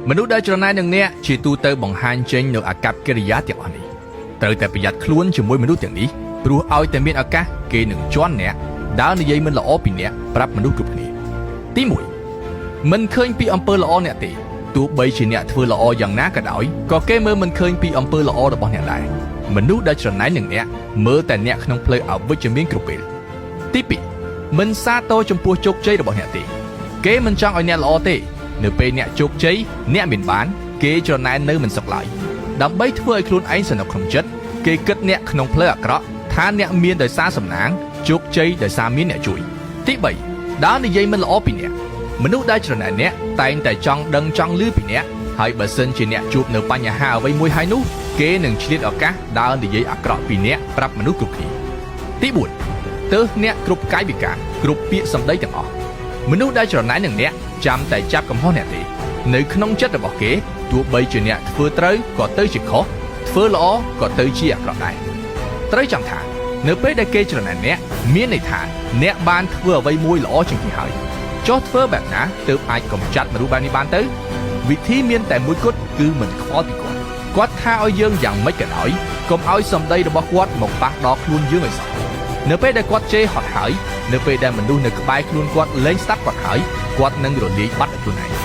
មនុស្សដែលច្រណែននឹងអ្នកជាទូទៅបង្ហាញចេញនៅអាកប្បកិរិយាទាំងអស់នេះត្រូវតែប្រយ័ត្នខ្លួនជាមួយមនុស្សទាំងនេះព្រោះឲ្យតែមានឱកាសគេនឹងជន់អ្នកដើរនិយាយមិនល្អពីអ្នកប្រាប់មនុស្សគ្រប់គ្នាទី1មិនឃើញពីអំពើល្អអ្នកទេទោះបីជាអ្នកធ្វើល្អយ៉ាងណាក៏ដោយក៏គេមើលមិនឃើញពីអំពើល្អរបស់អ្នកដែរមនុស្សដែលច្រណែននឹងអ្នកមើលតែអ្នកក្នុងផ្លូវអវិជ្ជមានគ្រប់ពេលទី2មិនសាទរចំពោះជោគជ័យរបស់អ្នកទេគេមិនចង់ឲ្យអ្នកល្អទេនៅពេលអ្នកជោគជ័យអ្នកមានបានគេច្រណែននៅមិនសុខឡើយដើម្បីធ្វើឲ្យខ្លួនឯងសនុកក្នុងចិត្តគេគិតអ្នកក្នុងផ្លូវអាក្រក់ថាអ្នកមានដោយសារសំណាងជោគជ័យដោយសារមានអ្នកជួយទី3ដើរនិយាយមិនល្អពីអ្នកមនុស្សដែលច្រណែនអ្នកតែងតែចង់ដឹងចង់ឮពីអ្នកហើយបើសិនជាអ្នកជួបនៅបញ្ហាអ្វីមួយហើយនោះគេនឹងឆ្លៀតឱកាសដើរនិយាយអាក្រក់ពីអ្នកប្រាប់មនុស្សគ្រប់គ្នាទី4ទើសអ្នកគ្រប់កាយវិការគ្រប់ពាក្យសម្ដីទាំងអស់មនុស្សដែលច្រណែននឹងអ្នកចាំតែចាប់កំហុសអ្នកទេនៅក្នុងចិត្តរបស់គេទោះបីជាអ្នកធ្វើត្រូវក៏ទៅជាខុសធ្វើល្អក៏ទៅជាអាក្រក់ដែរត្រូវចាំថានៅពេលដែលគេច្រណែនអ្នកមានន័យថាអ្នកបានធ្វើអ្វីមួយល្អជាងគេហើយចុះធ្វើបែបណាទើបអាចកម្ចាត់មនុស្សបែបនេះបានទៅវិធីមានតែមួយគត់គឺមិនខ្វល់ពីគាត់ថាឲ្យយើងយ៉ាងម៉េចក៏ដោយកុំឲ្យសម្ដីរបស់គាត់មកប៉ះដល់ខ្លួនយើងឲ្យសោះនៅពេលដែលគាត់ជេរហត់ហើយនៅពេលដែលមនុស្សនៅក្បែរខ្លួនគាត់លែងស្ដាប់គាត់ហើយគាត់នឹងរលាយបាត់ដោយខ្លួនឯង